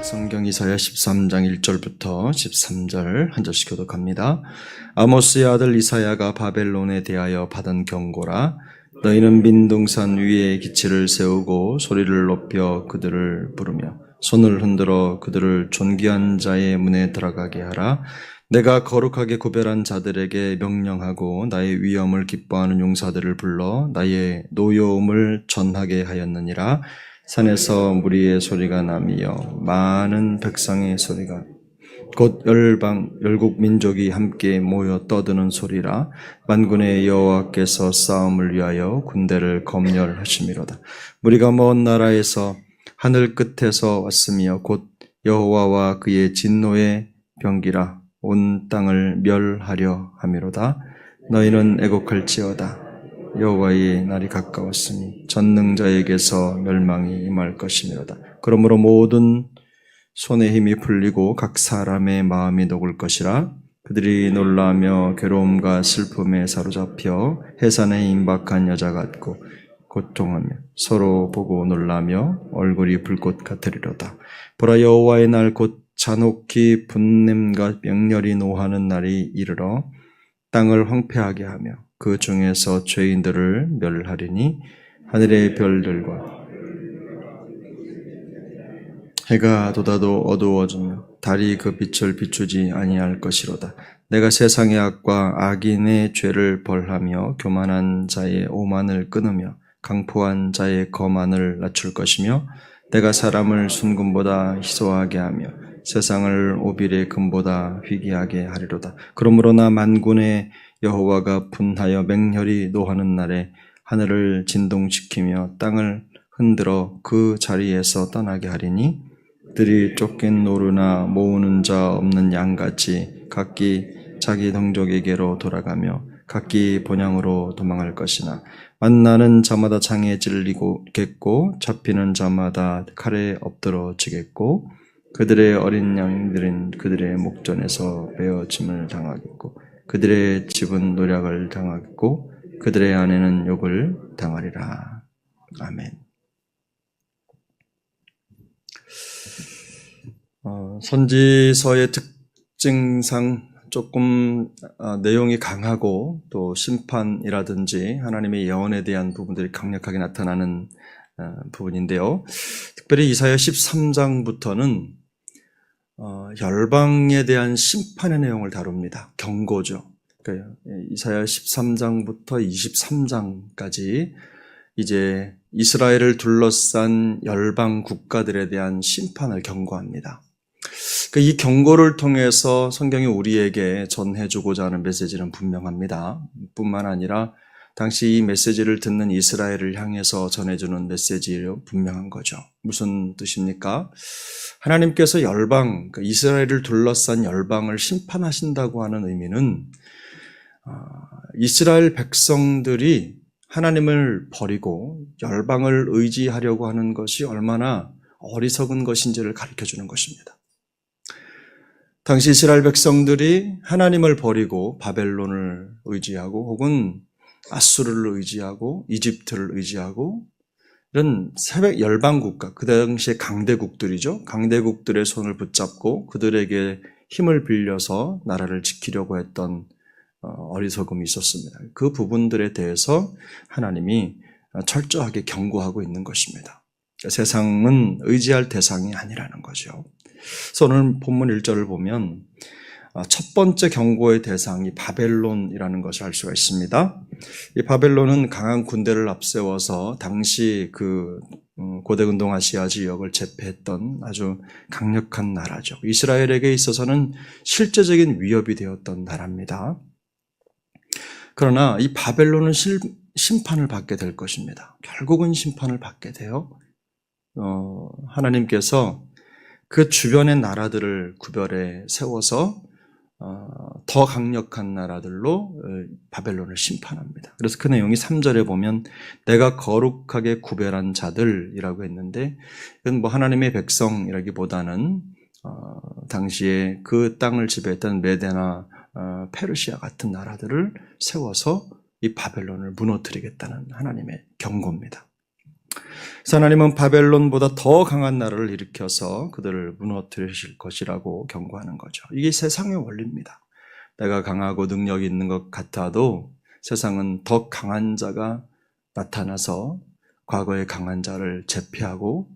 성경 이사야 13장 1절부터 13절 한 절씩 교독합니다. 아모스의 아들 이사야가 바벨론에 대하여 받은 경고라. 너희는 민둥산 위에 기치를 세우고 소리를 높여 그들을 부르며 손을 흔들어 그들을 존귀한 자의 문에 들어가게 하라. 내가 거룩하게 구별한 자들에게 명령하고 나의 위엄을 기뻐하는 용사들을 불러 나의 노여움을 전하게 하였느니라. 산에서 무리의 소리가 나며 많은 백성의 소리가 곧 열국 민족이 함께 모여 떠드는 소리라. 만군의 여호와께서 싸움을 위하여 군대를 검열하심이로다. 무리가 먼 나라에서 하늘 끝에서 왔으며 곧 여호와와 그의 진노의 병기라. 온 땅을 멸하려 함이로다. 너희는 애곡할지어다. 여호와의 날이 가까웠으니 전능자에게서 멸망이 임할 것이니로다. 그러므로 모든 손에 힘이 풀리고 각 사람의 마음이 녹을 것이라. 그들이 놀라며 괴로움과 슬픔에 사로잡혀 해산에 임박한 여자 같고 고통하며 서로 보고 놀라며 얼굴이 불꽃 같으리로다. 보라, 여호와의 날 곧 잔혹히 분냄과 명렬히 노하는 날이 이르러 땅을 황폐하게 하며 그 중에서 죄인들을 멸하리니 하늘의 별들과 해가 돋아도 어두워지며 달이 그 빛을 비추지 아니할 것이로다. 내가 세상의 악과 악인의 죄를 벌하며 교만한 자의 오만을 끊으며 강포한 자의 거만을 낮출 것이며 내가 사람을 순금보다 희소하게 하며 세상을 오빌의 금보다 희귀하게 하리로다. 그러므로 나 만군의 여호와가 분하여 맹렬히 노하는 날에 하늘을 진동시키며 땅을 흔들어 그 자리에서 떠나게 하리니 그들이 쫓긴 노루나 모으는 자 없는 양같이 각기 자기 동족에게로 돌아가며 각기 본향으로 도망할 것이나 만나는 자마다 창에 찔리겠고 잡히는 자마다 칼에 엎드러지겠고 그들의 어린 양들은 그들의 목전에서 베어짐을 당하겠고 그들의 집은 노략을 당하겠고 그들의 아내는 욕을 당하리라. 아멘. 선지서의 특징상 조금 내용이 강하고 또 심판이라든지 하나님의 예언에 대한 부분들이 강력하게 나타나는 부분인데요. 특별히 이사야 13장부터는 열방에 대한 심판의 내용을 다룹니다. 경고죠. 그러니까 이사야 13장부터 23장까지 이제 이스라엘을 둘러싼 열방 국가들에 대한 심판을 경고합니다. 그러니까 이 경고를 통해서 성경이 우리에게 전해주고자 하는 메시지는 분명합니다. 뿐만 아니라 당시 이 메시지를 듣는 이스라엘을 향해서 전해주는 메시지로 분명한 거죠. 무슨 뜻입니까? 하나님께서 열방, 이스라엘을 둘러싼 열방을 심판하신다고 하는 의미는 이스라엘 백성들이 하나님을 버리고 열방을 의지하려고 하는 것이 얼마나 어리석은 것인지를 가르쳐주는 것입니다. 당시 이스라엘 백성들이 하나님을 버리고 바벨론을 의지하고 혹은 아수르를 의지하고 이집트를 의지하고 이런 새벽 열방국가, 그 당시에 강대국들이죠. 강대국들의 손을 붙잡고 그들에게 힘을 빌려서 나라를 지키려고 했던 어리석음이 있었습니다. 그 부분들에 대해서 하나님이 철저하게 경고하고 있는 것입니다. 세상은 의지할 대상이 아니라는 거죠. 그래서 오늘 본문 1절을 보면 첫 번째 경고의 대상이 바벨론이라는 것을 알 수가 있습니다. 이 바벨론은 강한 군대를 앞세워서 당시 그 고대 근동아시아 지역을 제패했던 아주 강력한 나라죠. 이스라엘에게 있어서는 실제적인 위협이 되었던 나라입니다. 그러나 이 바벨론은 심판을 받게 될 것입니다. 결국은 심판을 받게 돼요. 하나님께서 그 주변의 나라들을 구별해 세워서 더 강력한 나라들로 바벨론을 심판합니다. 그래서 그 내용이 3절에 보면 내가 거룩하게 구별한 자들이라고 했는데 이건 뭐 하나님의 백성이라기보다는 당시에 그 땅을 지배했던 메데나 페르시아 같은 나라들을 세워서 이 바벨론을 무너뜨리겠다는 하나님의 경고입니다. 하나님은 바벨론보다 더 강한 나라를 일으켜서 그들을 무너뜨리실 것이라고 경고하는 거죠. 이게 세상의 원리입니다. 내가 강하고 능력이 있는 것 같아도 세상은 더 강한 자가 나타나서 과거의 강한 자를 제패하고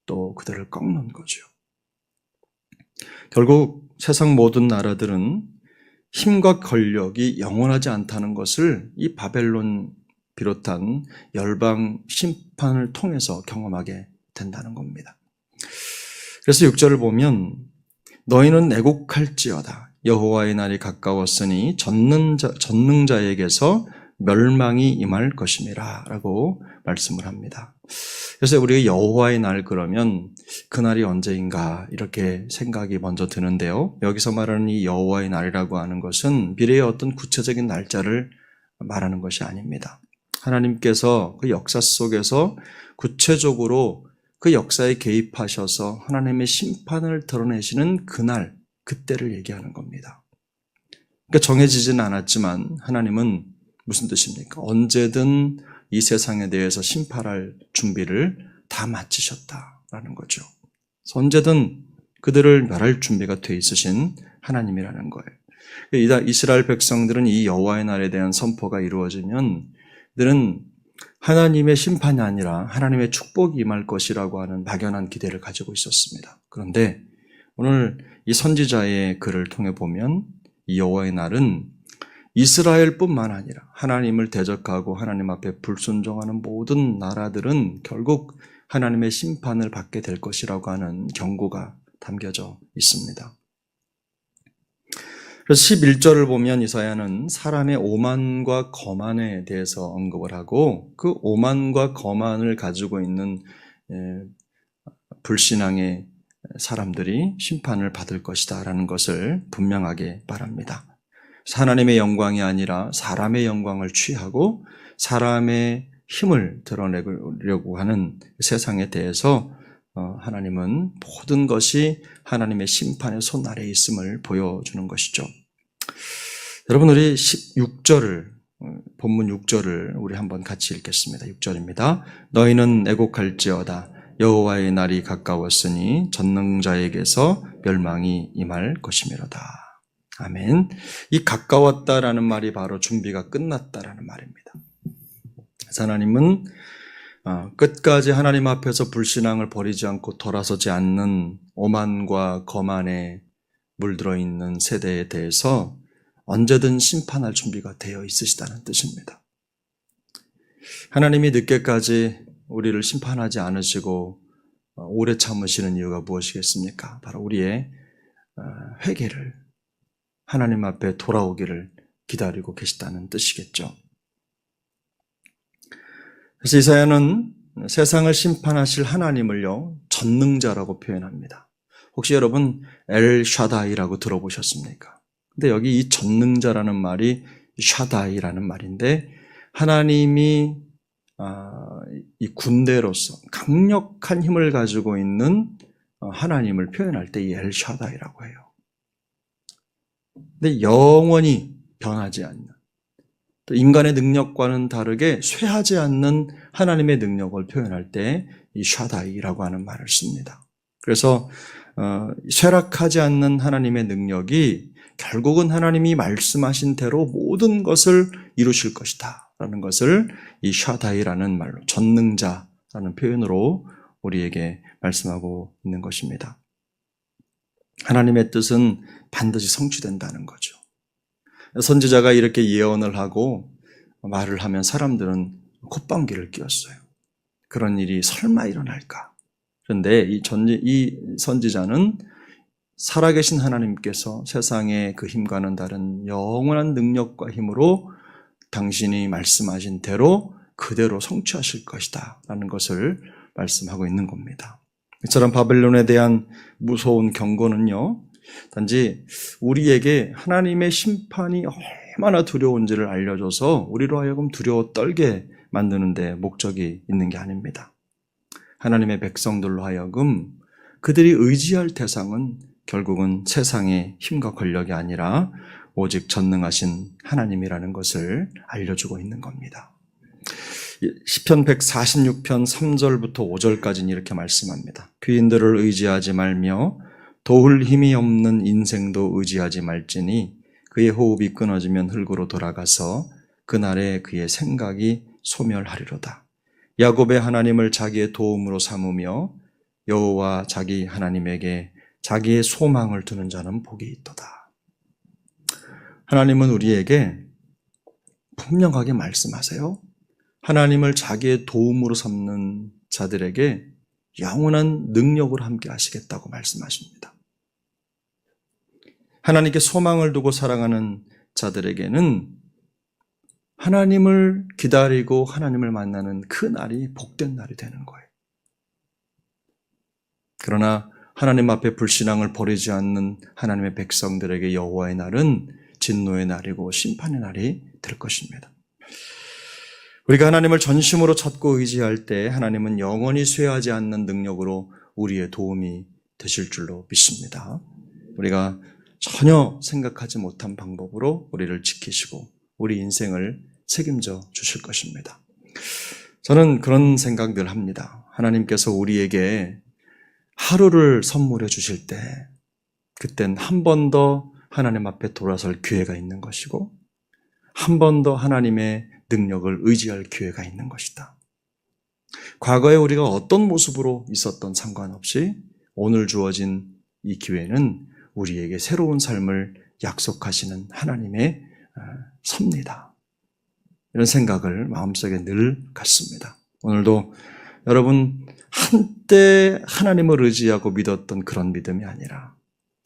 또 그들을 꺾는 거죠. 결국 세상 모든 나라들은 힘과 권력이 영원하지 않다는 것을 이 바벨론 비롯한 열방 심판을 통해서 경험하게 된다는 겁니다. 그래서 6절을 보면 너희는 애곡할지어다. 여호와의 날이 가까웠으니 전능자에게서 멸망이 임할 것임이라 라고 말씀을 합니다. 그래서 우리가 여호와의 날 그러면 그날이 언제인가 이렇게 생각이 먼저 드는데요. 여기서 말하는 이 여호와의 날이라고 하는 것은 미래의 어떤 구체적인 날짜를 말하는 것이 아닙니다. 하나님께서 그 역사 속에서 구체적으로 그 역사에 개입하셔서 하나님의 심판을 드러내시는 그날, 그때를 얘기하는 겁니다. 그러니까 정해지지는 않았지만 하나님은 무슨 뜻입니까? 언제든 이 세상에 대해서 심판할 준비를 다 마치셨다라는 거죠. 언제든 그들을 멸할 준비가 돼 있으신 하나님이라는 거예요. 이스라엘 백성들은 이 여호와의 날에 대한 선포가 이루어지면 그들은 하나님의 심판이 아니라 하나님의 축복이 임할 것이라고 하는 막연한 기대를 가지고 있었습니다. 그런데 오늘 이 선지자의 글을 통해 보면 이 여호와의 날은 이스라엘뿐만 아니라 하나님을 대적하고 하나님 앞에 불순종하는 모든 나라들은 결국 하나님의 심판을 받게 될 것이라고 하는 경고가 담겨져 있습니다. 그래서 11절을 보면 이사야는 사람의 오만과 거만에 대해서 언급을 하고 그 오만과 거만을 가지고 있는 불신앙의 사람들이 심판을 받을 것이다 라는 것을 분명하게 말합니다. 하나님의 영광이 아니라 사람의 영광을 취하고 사람의 힘을 드러내려고 하는 세상에 대해서 하나님은 모든 것이 하나님의 심판의 손 아래에 있음을 보여주는 것이죠. 여러분, 우리 16절을 본문 6절을 우리 한번 같이 읽겠습니다. 6절입니다. 너희는 애곡할지어다. 여호와의 날이 가까웠으니 전능자에게서 멸망이 임할 것이미로다. 아멘. 이 가까웠다라는 말이 바로 준비가 끝났다라는 말입니다. 하나님은 끝까지 하나님 앞에서 불신앙을 버리지 않고 돌아서지 않는 오만과 거만에 물들어 있는 세대에 대해서 언제든 심판할 준비가 되어 있으시다는 뜻입니다. 하나님이 늦게까지 우리를 심판하지 않으시고 오래 참으시는 이유가 무엇이겠습니까? 바로 우리의 회개를 하나님 앞에 돌아오기를 기다리고 계시다는 뜻이겠죠. 그래서 이사야는 세상을 심판하실 하나님을요, 전능자라고 표현합니다. 혹시 여러분 엘샤다이라고 들어보셨습니까? 근데 여기 이 전능자라는 말이 샤다이라는 말인데 하나님이 이 군대로서 강력한 힘을 가지고 있는 하나님을 표현할 때 이 엘샤다이라고 해요. 근데 영원히 변하지 않는, 또 인간의 능력과는 다르게 쇠하지 않는 하나님의 능력을 표현할 때 이 샤다이라고 하는 말을 씁니다. 그래서 쇠락하지 않는 하나님의 능력이 결국은 하나님이 말씀하신 대로 모든 것을 이루실 것이다 라는 것을 이 샤다이라는 말로, 전능자라는 표현으로 우리에게 말씀하고 있는 것입니다. 하나님의 뜻은 반드시 성취된다는 거죠. 선지자가 이렇게 예언을 하고 말을 하면 사람들은 콧방귀를 뀌었어요. 그런 일이 설마 일어날까? 그런데 이 선지자는 살아계신 하나님께서 세상의 그 힘과는 다른 영원한 능력과 힘으로 당신이 말씀하신 대로 그대로 성취하실 것이다 라는 것을 말씀하고 있는 겁니다. 이처럼 바벨론에 대한 무서운 경고는요, 단지 우리에게 하나님의 심판이 얼마나 두려운지를 알려줘서 우리로 하여금 두려워 떨게 만드는 데 목적이 있는 게 아닙니다. 하나님의 백성들로 하여금 그들이 의지할 대상은 결국은 세상의 힘과 권력이 아니라 오직 전능하신 하나님이라는 것을 알려주고 있는 겁니다. 시편 146편 3절부터 5절까지는 이렇게 말씀합니다. 귀인들을 의지하지 말며 도울 힘이 없는 인생도 의지하지 말지니 그의 호흡이 끊어지면 흙으로 돌아가서 그날에 그의 생각이 소멸하리로다. 야곱의 하나님을 자기의 도움으로 삼으며 여호와 자기 하나님에게 자기의 소망을 두는 자는 복이 있도다. 하나님은 우리에게 분명하게 말씀하세요. 하나님을 자기의 도움으로 삼는 자들에게 영원한 능력으로 함께 하시겠다고 말씀하십니다. 하나님께 소망을 두고 살아가는 자들에게는 하나님을 기다리고 하나님을 만나는 그 날이 복된 날이 되는 거예요. 그러나 하나님 앞에 불신앙을 버리지 않는 하나님의 백성들에게 여호와의 날은 진노의 날이고 심판의 날이 될 것입니다. 우리가 하나님을 전심으로 찾고 의지할 때 하나님은 영원히 쇠하지 않는 능력으로 우리의 도움이 되실 줄로 믿습니다. 우리가 전혀 생각하지 못한 방법으로 우리를 지키시고 우리 인생을 책임져 주실 것입니다. 저는 그런 생각 늘 합니다. 하나님께서 우리에게 하루를 선물해 주실 때 그땐 한 번 더 하나님 앞에 돌아설 기회가 있는 것이고 한 번 더 하나님의 능력을 의지할 기회가 있는 것이다. 과거에 우리가 어떤 모습으로 있었던 상관없이 오늘 주어진 이 기회는 우리에게 새로운 삶을 약속하시는 하나님의 섭니다. 이런 생각을 마음속에 늘 갖습니다. 오늘도 여러분 한때 하나님을 의지하고 믿었던 그런 믿음이 아니라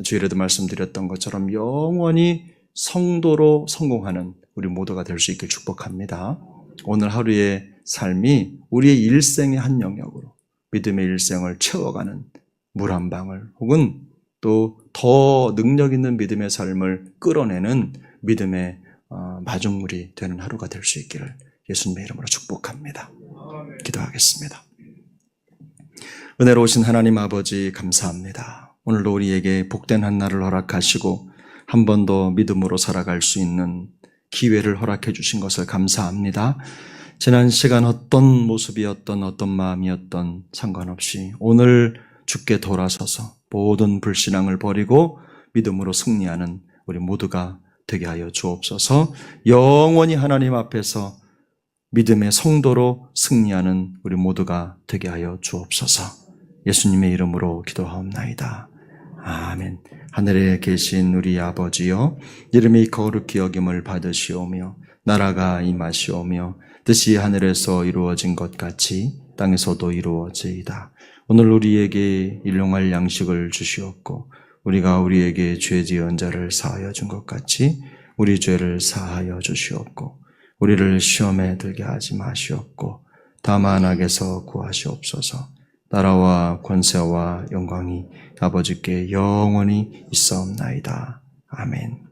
주일에도 말씀드렸던 것처럼 영원히 성도로 성공하는 우리 모두가 될 수 있길 축복합니다. 오늘 하루의 삶이 우리의 일생의 한 영역으로 믿음의 일생을 채워가는 물 한 방울 혹은 또 더 능력 있는 믿음의 삶을 끌어내는 믿음의 마중물이 되는 하루가 될 수 있기를 예수님의 이름으로 축복합니다. 기도하겠습니다. 은혜로우신 하나님 아버지 감사합니다. 오늘도 우리에게 복된 한 날을 허락하시고 한 번 더 믿음으로 살아갈 수 있는 기회를 허락해 주신 것을 감사합니다. 지난 시간 어떤 모습이었던 어떤 마음이었던 상관없이 오늘 주께 돌아서서 모든 불신앙을 버리고 믿음으로 승리하는 우리 모두가 되게 하여 주옵소서. 영원히 하나님 앞에서 믿음의 성도로 승리하는 우리 모두가 되게 하여 주옵소서. 예수님의 이름으로 기도하옵나이다. 아멘. 하늘에 계신 우리 아버지여, 이름이 거룩히 여김을 받으시오며 나라가 임하시오며 뜻이 하늘에서 이루어진 것 같이 땅에서도 이루어지이다. 오늘 우리에게 일용할 양식을 주시옵고 우리가 우리에게 죄 지은 자를 사하여 준 것 같이 우리 죄를 사하여 주시옵고 우리를 시험에 들게 하지 마시옵고 다만 악에서 구하시옵소서. 나라와 권세와 영광이 아버지께 영원히 있사옵나이다. 아멘.